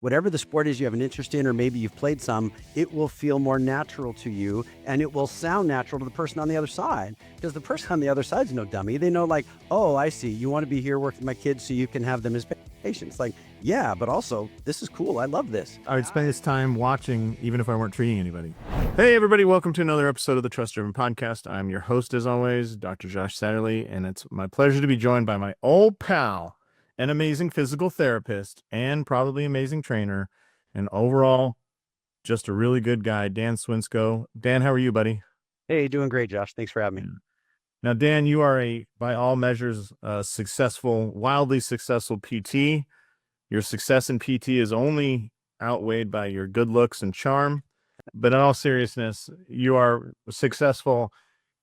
whatever the sport is you have an interest in, or maybe you've played some, it will feel more natural to you and it will sound natural to the person on the other side, because the person on the other side's no dummy. They know, like, oh, I see. You want to be here working with my kids so you can have them as patients. Like, yeah, but also this is cool. I love this. I would spend this time watching even if I weren't treating anybody. Hey, everybody. Welcome to another episode of the Trust Driven Podcast. I'm your host, as always, Dr. Josh Satterlee, and it's my pleasure to be joined by my old pal, an amazing physical therapist, and probably amazing trainer, and overall, just a really good guy, Dan Swinscoe. Dan, how are you, buddy? Hey, doing great, Josh. Thanks for having me. Now, Dan, you are by all measures, successful, wildly successful PT. Your success in PT is only outweighed by your good looks and charm. But in all seriousness, you are successful.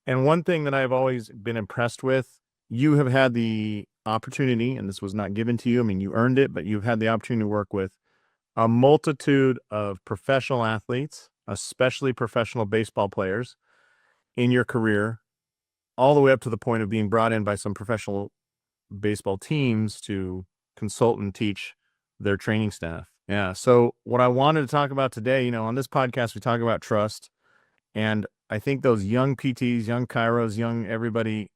And one thing that I've always been impressed with, you have had the opportunity, and this was not given to you, I mean, you earned it, but you've had the opportunity to work with a multitude of professional athletes, especially professional baseball players, in your career, all the way up to the point of being brought in by some professional baseball teams to consult and teach their training staff. Yeah. So what I wanted to talk about today, on this podcast, we talk about trust. And I think those young PTs, young chiros, young everybody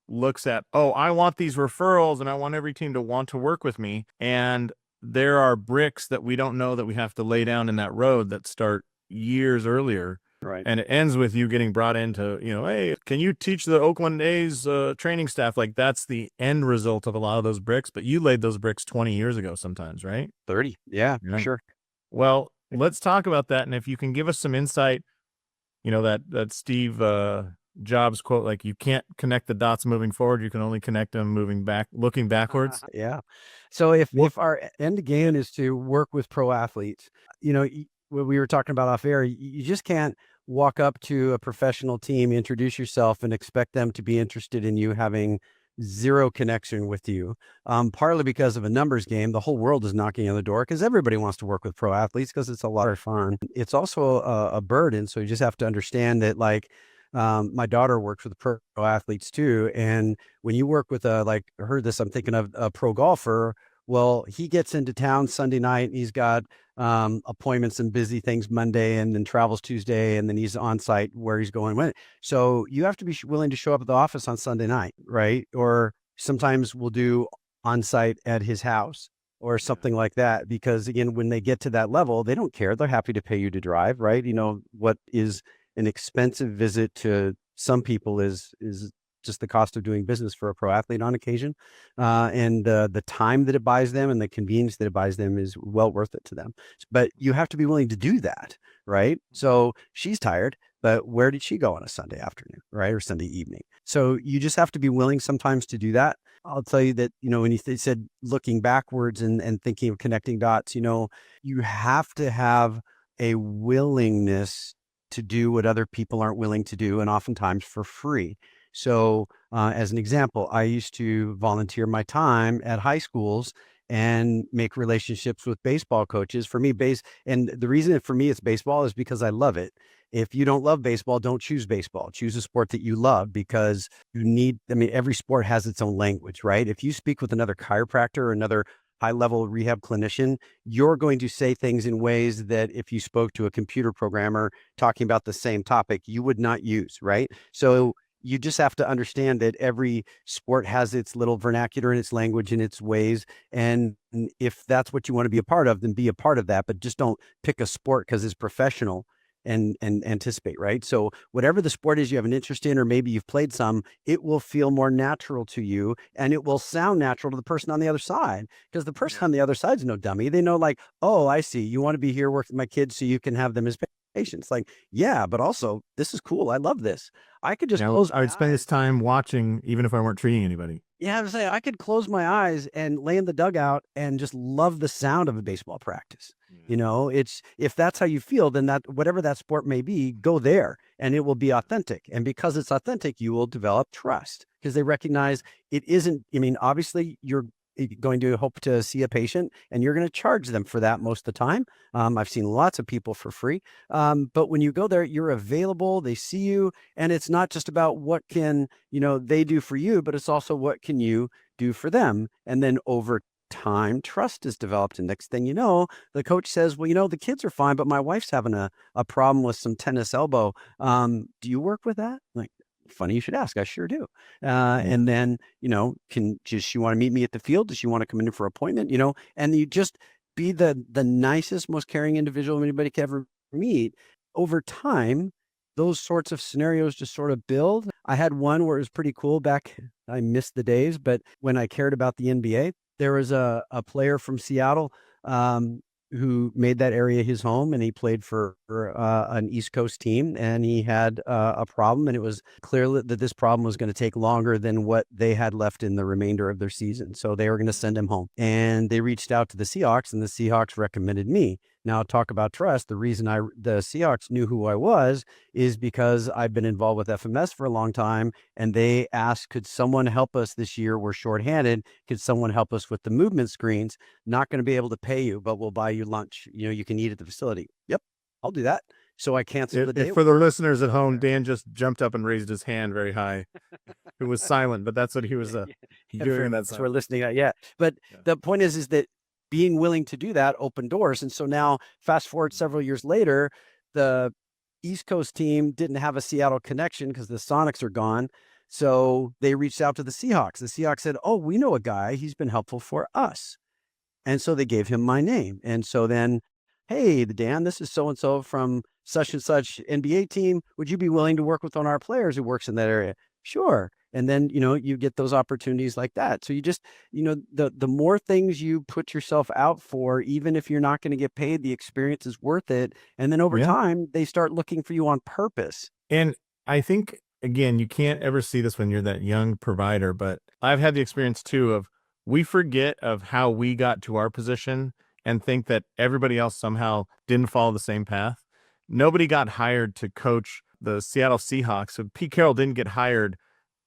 looks at, oh, I want these referrals and I want every team to want to work with me. And there are bricks that we don't know that we have to lay down in that road that start years earlier. Right. And it ends with you getting brought into, hey, can you teach the Oakland A's training staff? Like, that's the end result of a lot of those bricks. But you laid those bricks 20 years ago sometimes, right? 30. Yeah, Right. sure. Well, let's talk about that. And if you can give us some insight, that Steve Jobs quote, like, you can't connect the dots moving forward. You can only connect them looking backwards. Yeah. So if our end game is to work with pro athletes, what we were talking about off air, you just can't walk up to a professional team, introduce yourself, and expect them to be interested in you having zero connection with you. Partly because of a numbers game. The whole world is knocking on the door because everybody wants to work with pro athletes because it's a lot of fun. It's also a burden. So you just have to understand that, like, my daughter works with pro athletes too. And when you work with I heard this, I'm thinking of a pro golfer. Well, he gets into town Sunday night. He's got appointments and busy things Monday, and then travels Tuesday, and then he's on site where he's going when. So you have to be willing to show up at the office on Sunday night, right? Or sometimes we'll do on site at his house or something like that, because again, when they get to that level, they don't care. They're happy to pay you to drive, right? What is an expensive visit to some people is just the cost of doing business for a pro athlete on occasion. And the time that it buys them and the convenience that it buys them is well worth it to them. But you have to be willing to do that, right? So she's tired, but where did she go on a Sunday afternoon, right? Or Sunday evening? So you just have to be willing sometimes to do that. I'll tell you that, when you said looking backwards and thinking of connecting dots, you have to have a willingness to do what other people aren't willing to do, and oftentimes for free. So as an example, I used to volunteer my time at high schools and make relationships with baseball coaches. For me, and the reason for me it's baseball is because I love it. If you don't love baseball, don't choose baseball. Choose a sport that you love, because every sport has its own language, right? If you speak with another chiropractor or another high-level rehab clinician, you're going to say things in ways that if you spoke to a computer programmer talking about the same topic, you would not use, right? So you just have to understand that every sport has its little vernacular and its language and its ways. And if that's what you want to be a part of, then be a part of that. But just don't pick a sport because it's professional and anticipate, right? So whatever the sport is you have an interest in, or maybe you've played some, it will feel more natural to you and it will sound natural to the person on the other side, because the person on the other side's no dummy. They know, like, oh, I see. You want to be here working with my kids so you can have them as patients. Like, yeah, but also this is cool. I love this. I could just close. I would spend this time watching even if I weren't treating anybody. Yeah, I was saying I could close my eyes and lay in the dugout and just love the sound of a baseball practice. It's, if that's how you feel, then that whatever that sport may be, go there and it will be authentic. And because it's authentic, you will develop trust, because they recognize it isn't. Obviously you're going to hope to see a patient and you're going to charge them for that most of the time. I've seen lots of people for free. But when you go there, you're available, they see you, and it's not just about what can, they do for you, but it's also what can you do for them. And then over time, trust is developed. And next thing you know, the coach says, well, the kids are fine, but my wife's having a problem with some tennis elbow. Do you work with that? Like, funny you should ask. I sure do. And then, does she want to meet me at the field? Does she want to come in for an appointment? And you just be the nicest, most caring individual anybody could ever meet. Over time, those sorts of scenarios just sort of build. I had one where it was pretty cool back. I missed the days, but when I cared about the NBA, there was a player from Seattle who made that area his home, and he played for an East Coast team, and he had a problem, and it was clear that this problem was going to take longer than what they had left in the remainder of their season. So they were going to send him home, and they reached out to the Seahawks, and the Seahawks recommended me. Now, talk about trust. The reason the Seahawks knew who I was is because I've been involved with FMS for a long time, and they asked, could someone help us this year? We're shorthanded. Could someone help us with the movement screens? Not going to be able to pay you, but we'll buy you lunch. You can eat at the facility. Yep, I'll do that. So I canceled the day. For the listeners at home, Dan just jumped up and raised his hand very high. It was silent, but that's what he was doing. That's what we're listening at. Yeah. But the point is that being willing to do that opened doors. And so now, fast forward several years later, the East Coast team didn't have a Seattle connection because the Sonics are gone. So they reached out to the Seahawks. The Seahawks said, oh, we know a guy. He's been helpful for us. And so they gave him my name. And so then, hey, Dan, this is so-and-so from such and such NBA team. Would you be willing to work with one of our players who works in that area? Sure. And then, you get those opportunities like that. So you just, the more things you put yourself out for, even if you're not going to get paid, the experience is worth it. And then over time, they start looking for you on purpose. And I think, again, you can't ever see this when you're that young provider, but I've had the experience too of we forget of how we got to our position and think that everybody else somehow didn't follow the same path. Nobody got hired to coach the Seattle Seahawks. So Pete Carroll didn't get hired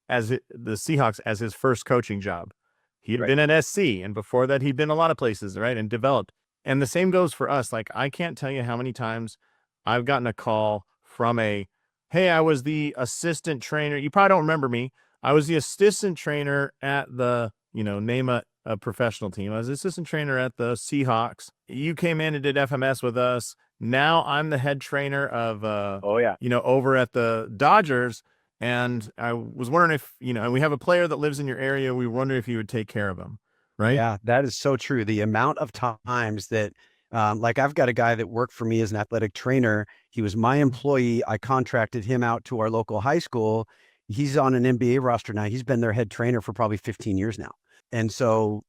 the Seahawks as his first coaching job. He had been at SC, and before that, he'd been a lot of places, right, and developed. And the same goes for us. Like, I can't tell you how many times I've gotten a call from hey, I was the assistant trainer. You probably don't remember me. I was the assistant trainer at the, name a professional team. I was the assistant trainer at the Seahawks. You came in and did FMS with us. Now I'm the head trainer of, over at the Dodgers. And I was wondering if, and we have a player that lives in your area. We wonder if you would take care of him. Right. Yeah, that is so true. The amount of times that, like, I've got a guy that worked for me as an athletic trainer. He was my employee. I contracted him out to our local high school. He's on an NBA roster now. He's been their head trainer for probably 15 years now. And so,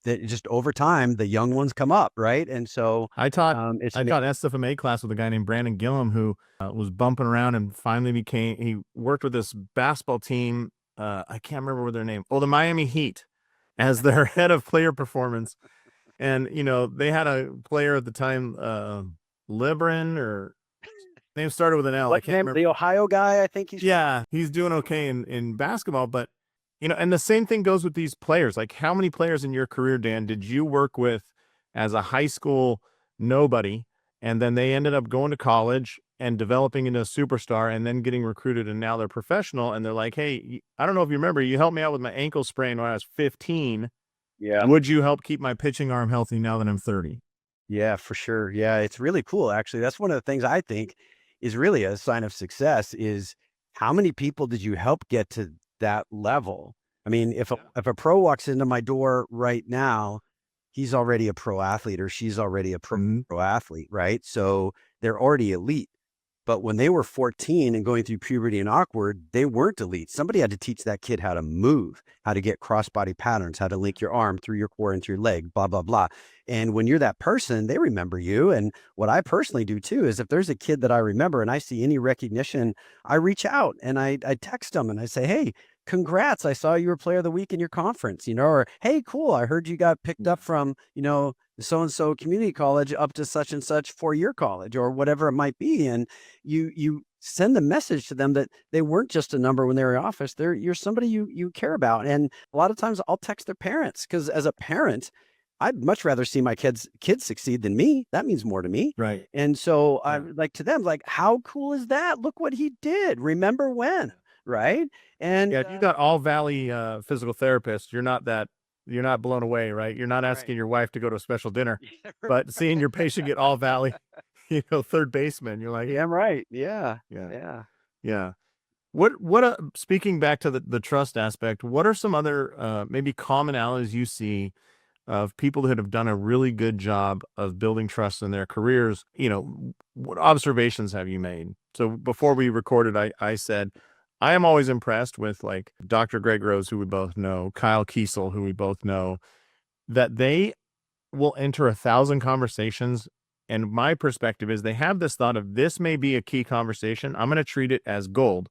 that just over time, the young ones come up, right? And so I taught SFMA class with a guy named Brandon Gillum who was bumping around and finally he worked with this basketball team. I can't remember what their name. Oh, the Miami Heat, as their head of player performance. And, they had a player at the time, Libran, or name started with an L. What name? The Ohio guy, I think he's doing okay in basketball, but and the same thing goes with these players. Like, how many players in your career, Dan, did you work with as a high school nobody, and then they ended up going to college and developing into a superstar and then getting recruited, and now they're professional, and they're like, hey, I don't know if you remember, you helped me out with my ankle sprain when I was 15. Yeah. Would you help keep my pitching arm healthy now that I'm 30? Yeah, for sure. Yeah, it's really cool, actually. That's one of the things I think is really a sign of success is how many people did you help get to that level? I mean, if a pro walks into my door right now, he's already a pro athlete or she's already a pro athlete, right? So they're already elite. But when they were 14 and going through puberty and awkward, they weren't elite. Somebody had to teach that kid how to move, how to get cross-body patterns, how to link your arm through your core into your leg, blah, blah, blah. And when you're that person, they remember you. And what I personally do too is if there's a kid that I remember and I see any recognition, I reach out and I text them and I say, hey, congrats, I saw you were player of the week in your conference, or, hey, cool, I heard you got picked up from, so-and-so community college up to such and such four-year college or whatever it might be. And you send the message to them that they weren't just a number when they were in office. You're somebody you care about. And a lot of times I'll text their parents because as a parent, I'd much rather see my kids succeed than me. That means more to me. Right. And so I'm like to them, like, how cool is that? Look what he did. Remember when? Right. And you got all Valley physical therapists. You're not that you're not blown away, right? You're not asking Right. your wife to go to a special dinner, Yeah, but seeing your patient get all Valley, third baseman, you're like, yeah, right. Yeah. yeah, Yeah. yeah. Speaking back to the trust aspect, what are some other maybe commonalities you see of people that have done a really good job of building trust in their careers? What observations have you made? So before we recorded, I said, I am always impressed with like Dr. Greg Rose, who we both know, Kyle Kiesel, who we both know, that they will enter 1,000 conversations. And my perspective is they have this thought of this may be a key conversation. I'm going to treat it as gold.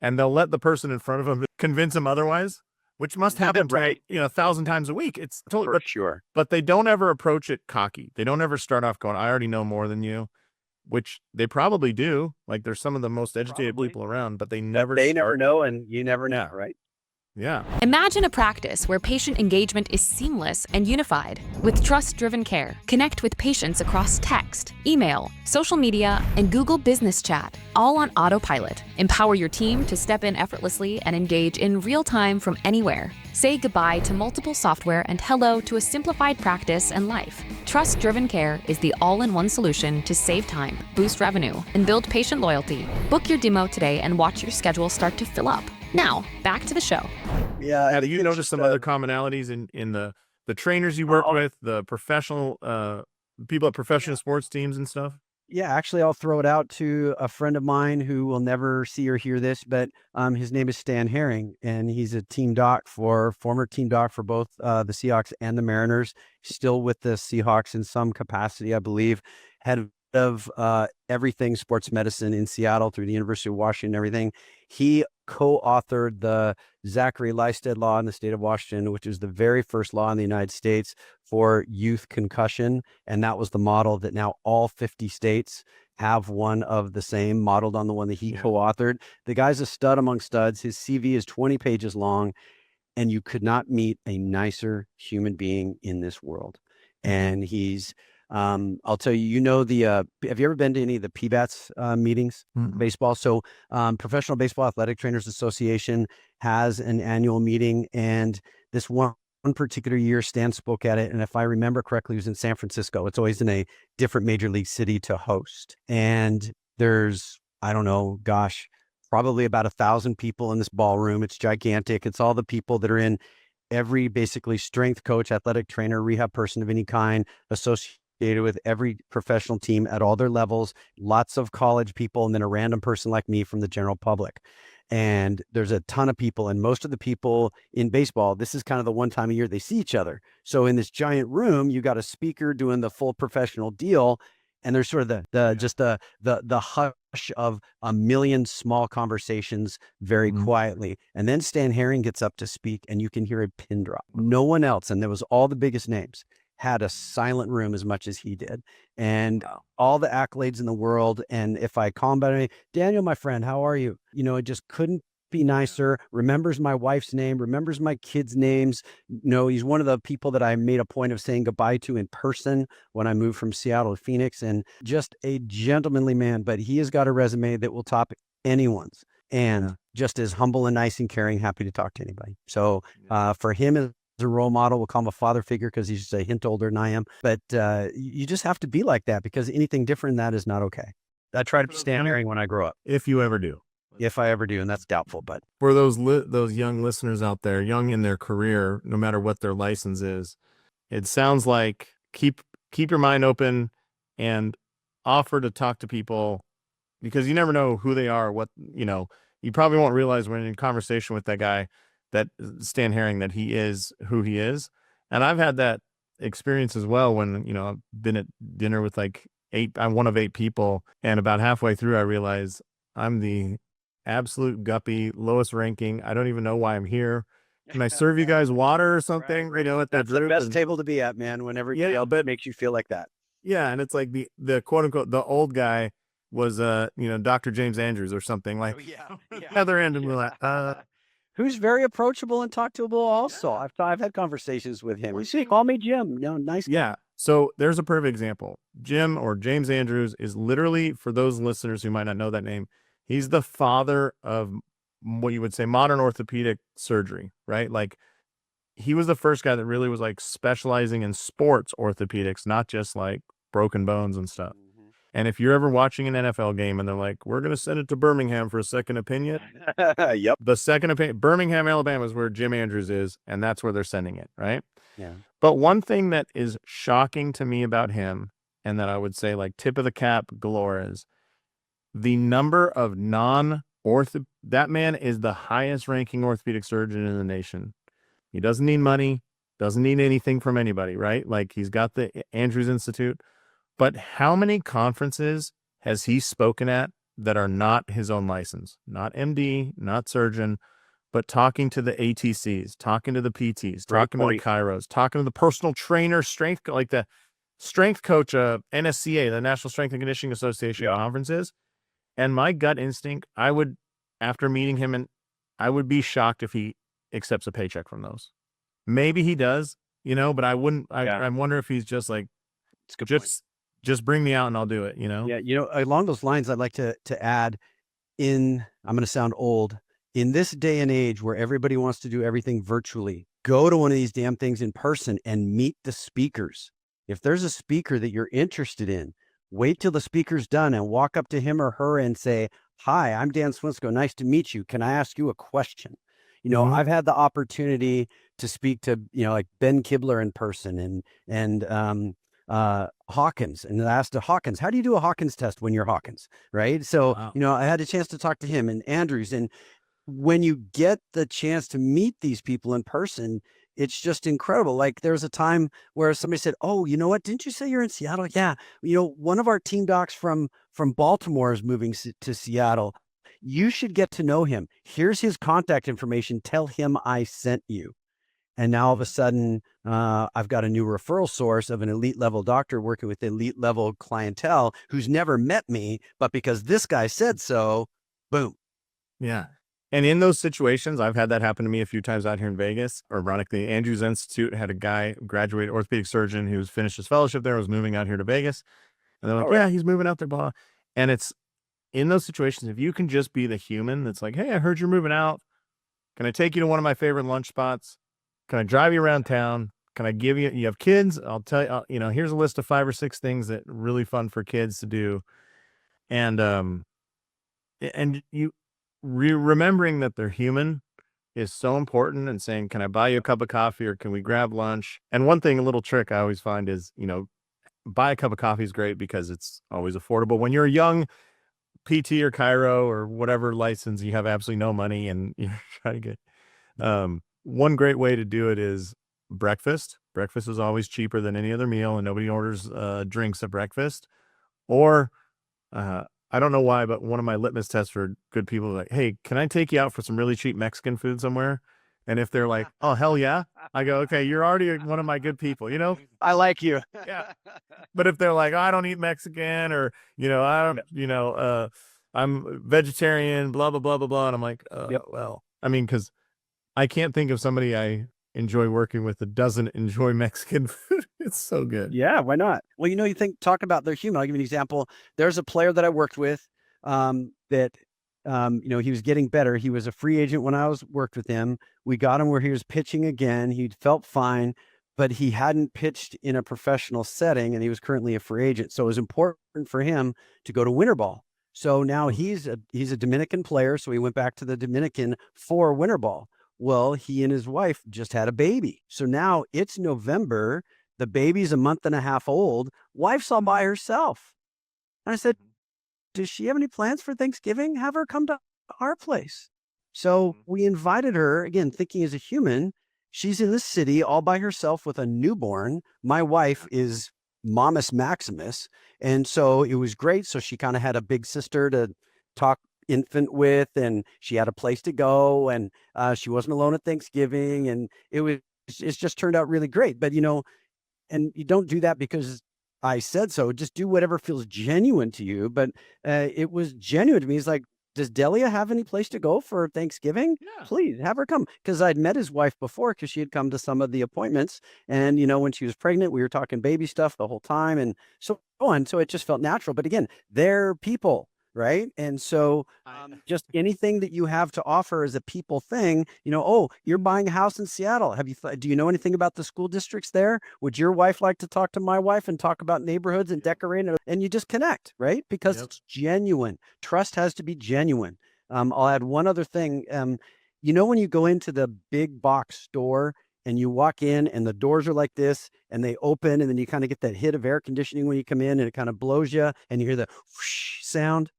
And they'll let the person in front of them convince them otherwise, which must happen to Right. 1,000 times a week. It's totally, For sure. but they don't ever approach it cocky. They don't ever start off going, I already know more than you, which they probably do. Like there's some of the most educated Probably. people around, but they But never they never start. know, and you never know, right? Yeah. Imagine a practice where patient engagement is seamless and unified. With trust-driven care, connect with patients across text, email, social media, and Google Business Chat, all on autopilot. Empower your team to step in effortlessly and engage in real time from anywhere. Say goodbye to multiple software and hello to a simplified practice and life. Trust-driven care is the all-in-one solution to save time, boost revenue, and build patient loyalty. Book your demo today and watch your schedule start to fill up. Now, back to the show. Yeah. Now, do you notice some other commonalities in the trainers you work with, the professional people at professional sports teams and stuff? Yeah, actually, I'll throw it out to a friend of mine who will never see or hear this, but his name is Stan Herring, and he's a former team doc for both the Seahawks and the Mariners. Still with the Seahawks in some capacity, I believe. Head of everything sports medicine in Seattle through the University of Washington and everything. He co-authored the Zachary Lystead law in the state of Washington, which is the very first law in the United States for youth concussion. And that was the model that now all 50 states have one of the same, modeled on the one that he co-authored. The guy's a stud among studs. His CV is 20 pages long, and you could not meet a nicer human being in this world. And he's I'll tell you, have you ever been to any of the PBATS meetings, baseball? So Professional Baseball Athletic Trainers Association has an annual meeting, and this one particular year, Stan spoke at it. And if I remember correctly, it was in San Francisco. It's always in a different major league city to host. And there's, I don't know, gosh, probably about 1,000 people in this ballroom. It's gigantic. It's all the people that are in every basically strength coach, athletic trainer, rehab person of any kind, associated with every professional team at all their levels, lots of college people, and then a random person like me from the general public. And there's a ton of people, and most of the people in baseball, this is kind of the one time a year they see each other. So in this giant room, you got a speaker doing the full professional deal, and there's sort of the hush of a million small conversations very quietly. And then Stan Herring gets up to speak, and you can hear a pin drop. No one else, and there was all the biggest names, had a silent room as much as he did, and all the accolades in the world. And if I call him by name, Daniel, my friend, how are you? It just couldn't be nicer. Remembers my wife's name, remembers my kids' names. He's one of the people that I made a point of saying goodbye to in person when I moved from Seattle to Phoenix, and just a gentlemanly man. But he has got a resume that will top anyone's, and just as humble and nice and caring, happy to talk to anybody. So for him as a role model, we'll call him a father figure because he's just a hint older than I am. But you just have to be like that, because anything different than that is not okay. I try to be Stan Herring when I grow up. If you ever do. If I ever do, and that's doubtful. But for those young listeners out there, young in their career, no matter what their license is, it sounds like keep your mind open and offer to talk to people, because you never know who they are. You probably won't realize when in conversation with that guy, that Stan Herring, that he is who he is. And I've had that experience as well when, I've been at dinner with I'm one of 8 people, and about halfway through I realize I'm the absolute guppy, lowest ranking. I don't even know why I'm here. Can I serve you guys water or something? Right. That's the best table to be at, man, whenever it makes you feel like that. Yeah, and it's like the quote unquote the old guy was Dr. James Andrews or something, like other end, and we're like who's very approachable and talkable also. I've had conversations with him. He call me Jim. Nice guy. Yeah. So there's a perfect example. Jim, or James Andrews, is literally, for those listeners who might not know that name, he's the father of what you would say modern orthopedic surgery, right? Like he was the first guy that really was like specializing in sports orthopedics, not just like broken bones and stuff. And if you're ever watching an NFL game and they're like, we're going to send it to Birmingham for a second opinion. Yep. The second opinion, Birmingham, Alabama is where Jim Andrews is, and that's where they're sending it, right? Yeah. But one thing that is shocking to me about him, and that I would say like tip of the cap galore, is the number of that man is the highest ranking orthopedic surgeon in the nation. He doesn't need money, doesn't need anything from anybody, right? Like he's got the Andrews Institute. But how many conferences has he spoken at that are not his own license? Not MD, not surgeon, but talking to the ATCs, talking to the PTs, talking to the chiros, talking to the personal trainer, like the strength coach, NSCA, the National Strength and Conditioning Association conferences. And my gut instinct, after meeting him, and I would be shocked if he accepts a paycheck from those. Maybe he does, but I wouldn't. I wonder if he's just like, just bring me out and I'll do it, Yeah, along those lines, I'd like to add I'm going to sound old. In this day and age where everybody wants to do everything virtually, go to one of these damn things in person and meet the speakers. If there's a speaker that you're interested in, wait till the speaker's done and walk up to him or her and say, hi, I'm Dan Swinscoe. Nice to meet you. Can I ask you a question? I've had the opportunity to speak to, like Ben Kibler in person and Hawkins, and I asked Hawkins, how do you do a Hawkins test when you're Hawkins? Right. So, wow. I had a chance to talk to him and Andrews. And when you get the chance to meet these people in person, it's just incredible. Like there was a time where somebody said, oh, you know what? Didn't you say you're in Seattle? Yeah. One of our team docs from Baltimore is moving to Seattle. You should get to know him. Here's his contact information. Tell him I sent you. And now all of a sudden, I've got a new referral source of an elite level doctor working with elite level clientele who's never met me, but because this guy said so, boom. Yeah. And in those situations, I've had that happen to me a few times out here in Vegas. Ironically, Andrews Institute had a guy, graduated orthopedic surgeon who's finished his fellowship there, was moving out here to Vegas. And they're like, yeah, he's moving out there, blah. And it's in those situations, if you can just be the human that's like, hey, I heard you're moving out. Can I take you to one of my favorite lunch spots? Can I drive you around town? Can I give you have kids? I'll tell you, here's a list of 5 or 6 things that are really fun for kids to do. And you remembering that they're human is so important, and saying, can I buy you a cup of coffee or can we grab lunch? And one thing, a little trick I always find is, buy a cup of coffee is great because it's always affordable. When you're a young PT or chiro or whatever license, you have absolutely no money and you're trying to get, one great way to do it is breakfast. Breakfast is always cheaper than any other meal, and nobody orders drinks at breakfast. Or I don't know why, but one of my litmus tests for good people is like, hey, can I take you out for some really cheap Mexican food somewhere? And if they're like, oh, hell yeah, I go, okay, you're already one of my good people, I like you. Yeah. But if they're like, oh, I don't eat Mexican, or, I don't, I'm vegetarian, blah, blah, blah, blah, blah. And I'm like, well, I mean, because I can't think of somebody I enjoy working with that doesn't enjoy Mexican food. It's so good. Yeah, why not? Well, talk about their human. I'll give you an example. There's a player that I worked with that, he was getting better. He was a free agent when I worked with him. We got him where he was pitching again. He felt fine, but he hadn't pitched in a professional setting, and he was currently a free agent. So it was important for him to go to winter ball. So now he's a Dominican player. So he went back to the Dominican for winter ball. Well, he and his wife just had a baby. So now it's November. The baby's a month and a half old. Wife's all by herself. And I said, does she have any plans for Thanksgiving? Have her come to our place. So we invited her, again, thinking as a human. She's in the city all by herself with a newborn. My wife is Mamas Maximus. And so it was great. So she kind of had a big sister to talk infant with, and she had a place to go, and she wasn't alone at Thanksgiving, and it's just turned out really great. But and you don't do that because I said so. Just do whatever feels genuine to you. But it was genuine to me. It's like, does Delia have any place to go for Thanksgiving? Yeah. Please have her come. Because I'd met his wife before, because she had come to some of the appointments. And, when she was pregnant, we were talking baby stuff the whole time and so on. So it just felt natural. But again, they're people. right? And so just anything that you have to offer as a people thing, oh, you're buying a house in Seattle. Do you know anything about the school districts there? Would your wife like to talk to my wife and talk about neighborhoods and decorate? And you just connect, right? Because it's genuine. Trust has to be genuine. I'll add one other thing. When you go into the big box store and you walk in and the doors are like this and they open and then you kind of get that hit of air conditioning when you come in and it kind of blows you and you hear the whoosh sound.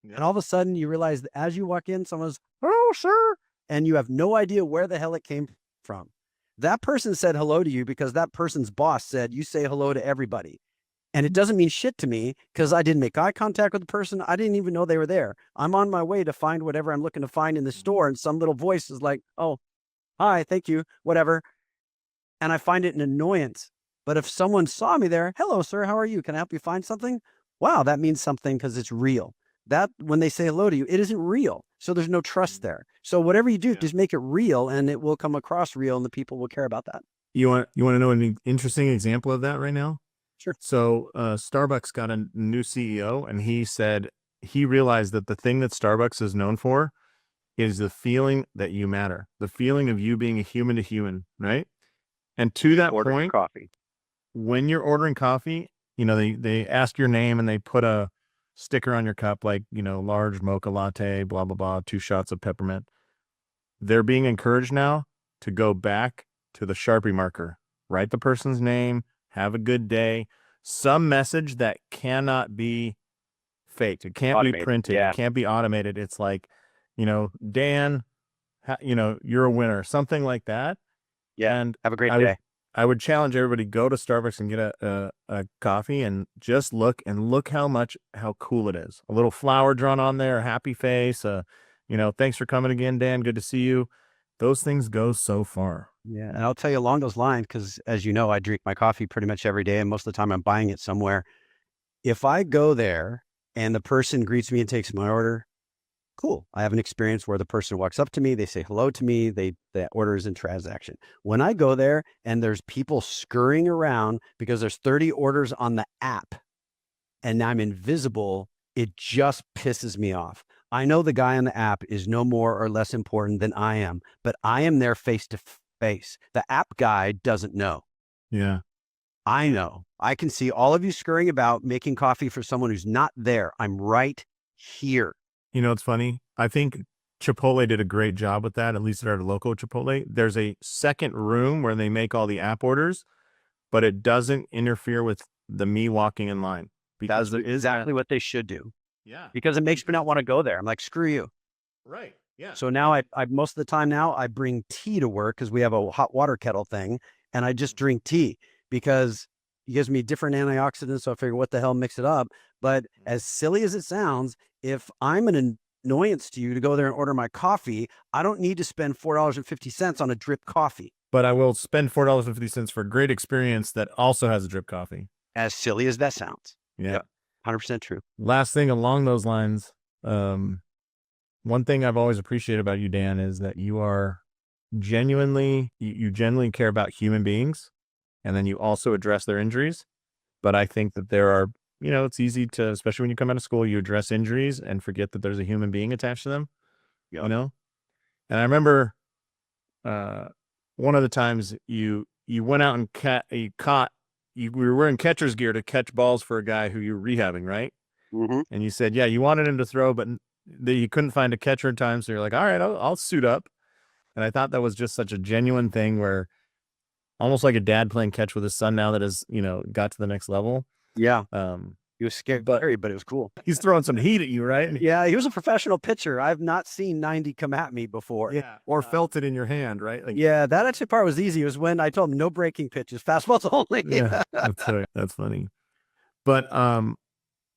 Yeah. And all of a sudden you realize that as you walk in, someone's, "Oh, sir," and you have no idea where the hell it came from. That person said hello to you because that person's boss said, you say hello to everybody. And it doesn't mean shit to me because I didn't make eye contact with the person. I didn't even know they were there. I'm on my way to find whatever I'm looking to find in the store. And some little voice is like, "Oh, hi, thank you, whatever." And I find it an annoyance. But if someone saw me there, "Hello, sir, how are you? Can I help you find something?" Wow, that means something because it's real. That when they say hello to you, it isn't real. So there's no trust there. So whatever you do, just make it real and it will come across real and the people will care about that. You want to know an interesting example of that right now? Sure. So Starbucks got a new CEO and he said he realized that the thing that Starbucks is known for is the feeling that you matter, the feeling of you being a human to human, right? And to that point, coffee. When you're ordering coffee, they ask your name and they put a sticker on your cup like, large mocha latte, blah, blah, blah, 2 shots of peppermint. They're being encouraged now to go back to the Sharpie marker, write the person's name, have a good day, some message that cannot be faked. It can't be printed. Yeah. It can't be automated. It's like, Dan, you're a winner, something like that. Yeah. And have a great day. I would challenge everybody, go to Starbucks and get a coffee and just look how cool it is. A little flower drawn on there, a happy face, thanks for coming again, Dan. Good to see you. Those things go so far. Yeah. And I'll tell you along those lines, because as you know, I drink my coffee pretty much every day. And most of the time I'm buying it somewhere. If I go there and the person greets me and takes my order, cool. I have an experience where the person walks up to me, they say hello to me, the order is in transaction. When I go there and there's people scurrying around because there's 30 orders on the app and I'm invisible, it just pisses me off. I know the guy on the app is no more or less important than I am, but I am there face to face. The app guy doesn't know. Yeah. I know. I can see all of you scurrying about making coffee for someone who's not there. I'm right here. It's funny. I think Chipotle did a great job with that, at least at our local Chipotle. There's a second room where they make all the app orders, but it doesn't interfere with me walking in line. That's exactly what they should do. Yeah. Because it makes me not want to go there. I'm like, screw you. Right. Yeah. So now I most of the time now I bring tea to work because we have a hot water kettle thing and I just drink tea because it gives me different antioxidants. So I figure what the hell, mix it up. But as silly as it sounds, if I'm an annoyance to you to go there and order my coffee, I don't need to spend $4.50 on a drip coffee. But I will spend $4.50 for a great experience that also has a drip coffee. As silly as that sounds. Yeah. Yep. 100% true. Last thing along those lines, one thing I've always appreciated about you, Dan, is that you are genuinely care about human beings, and then you also address their injuries. But I think that there are, it's easy to, especially when you come out of school, you address injuries and forget that there's a human being attached to them, Yep. And I remember one of the times you went out and you were wearing catcher's gear to catch balls for a guy who you were rehabbing, right? Mm-hmm. And you said, yeah, you wanted him to throw, but you couldn't find a catcher in time. So you're like, all right, I'll suit up. And I thought that was just such a genuine thing where almost like a dad playing catch with his son now that has, got to the next level. Yeah. He was scary, but it was cool. He's throwing some heat at you, right? Yeah. He was a professional pitcher. I've not seen 90 come at me before. Yeah. Or felt it in your hand, right? Like, yeah. That actually part was easy. It was when I told him no breaking pitches, fastballs only. Yeah. That's funny. But,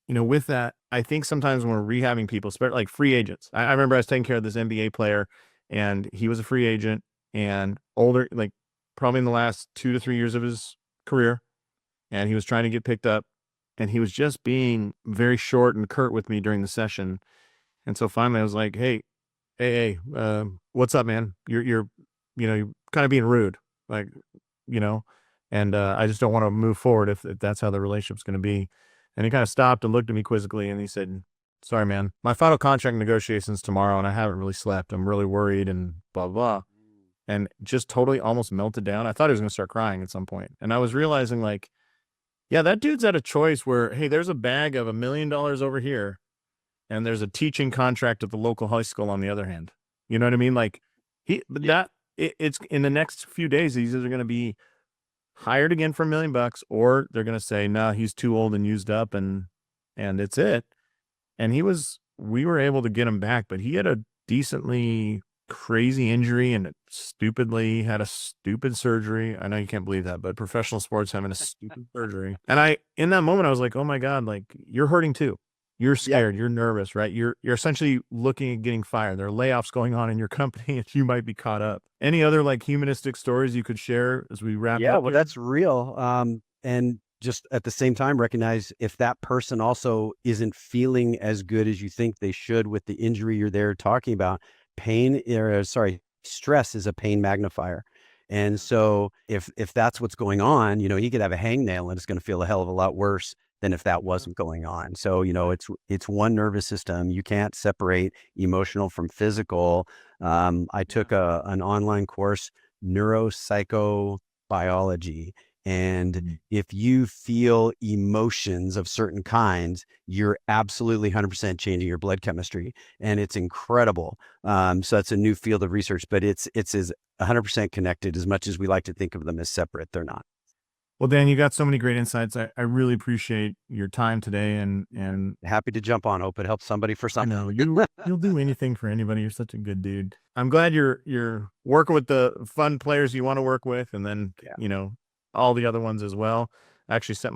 with that, I think sometimes when we're rehabbing people, especially like free agents, I remember I was taking care of this NBA player and he was a free agent and older, like probably in the last 2 to 3 years of his career. And he was trying to get picked up and he was just being very short and curt with me during the session. And so finally I was like, hey, what's up, man? You're kind of being rude, like, and I just don't want to move forward if that's how the relationship's going to be. And he kind of stopped and looked at me quizzically and he said, sorry, man. My final contract negotiations tomorrow, and I haven't really slept. I'm really worried and blah, blah. And just totally almost melted down. I thought he was going to start crying at some point. And I was realizing, like, yeah, that dude's at a choice where, hey, there's a bag of $1 million over here, and there's a teaching contract at the local high school on the other hand. You know what I mean? Like, it's in the next few days, these are going to be hired again for $1 million, or they're going to say, no, he's too old and used up, and it's it. And we were able to get him back, but he had a decently crazy injury and stupidly had a stupid surgery. I know you can't believe that, but professional sports having a stupid surgery. And in that moment, I was like, oh my God, like, you're hurting too. You're scared. You're nervous, right? You're essentially looking at getting fired. There are layoffs going on in your company and you might be caught up. Any other like humanistic stories you could share as we wrap up? Yeah, well, that's real. And just at the same time, recognize if that person also isn't feeling as good as you think they should with the injury you're there talking about, stress is a pain magnifier. And so if that's what's going on, he could have a hangnail and it's going to feel a hell of a lot worse than if that wasn't going on. So, it's one nervous system. You can't separate emotional from physical. I took an online course, neuropsychobiology. And if you feel emotions of certain kinds, you're absolutely 100% changing your blood chemistry. And it's incredible. So that's a new field of research, but it's as 100% connected. As much as we like to think of them as separate, they're not. Well, Dan, you got so many great insights. I really appreciate your time today, and happy to jump on. Hope it helps somebody for something. I know you'll do anything for anybody. You're such a good dude. I'm glad you're working with the fun players you want to work with, and then all the other ones as well. I actually sent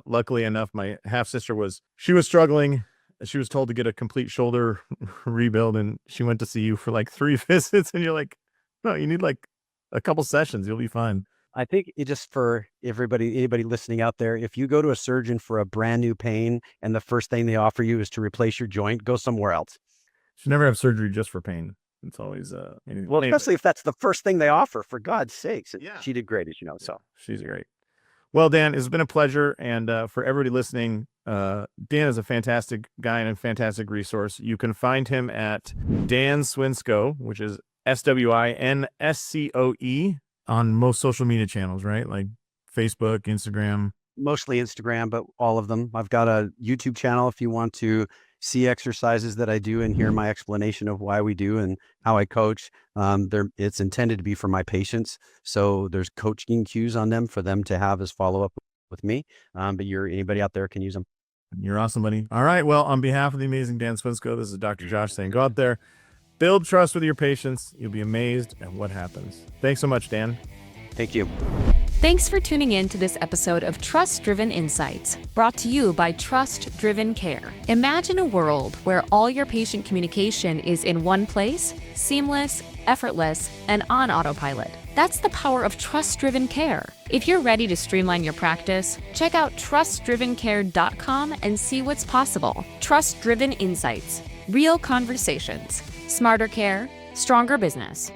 luckily enough, my half sister was struggling. She was told to get a complete shoulder rebuild, and she went to see you for like 3 visits, and you're like, no, you need like a couple sessions. You'll be fine. I think it just for anybody listening out there, if you go to a surgeon for a brand new pain and the first thing they offer you is to replace your joint, go somewhere else. You should never have surgery just for pain. It's always especially if that's the first thing they offer, for God's sakes. Yeah. She did great, as you know. So she's great. Well, Dan, it's been a pleasure. And for everybody listening, Dan is a fantastic guy and a fantastic resource. You can find him at Dan Swinscoe, which is SWINSCOE, on most social media channels, right? Like Facebook, Instagram. Mostly Instagram, but all of them. I've got a YouTube channel if you want to see exercises that I do and hear my explanation of why we do and how I coach. It's intended to be for my patients. So there's coaching cues on them for them to have as follow-up with me. But anybody out there can use them. You're awesome, buddy. All right. Well, on behalf of the amazing Dan Swinscoe, this is Dr. Josh saying, go out there, build trust with your patients. You'll be amazed at what happens. Thanks so much, Dan. Thank you. Thanks for tuning in to this episode of Trust Driven Insights, brought to you by Trust Driven Care. Imagine a world where all your patient communication is in one place, seamless, effortless, and on autopilot. That's the power of Trust Driven Care. If you're ready to streamline your practice, check out trustdrivencare.com and see what's possible. Trust Driven Insights, real conversations, smarter care, stronger business.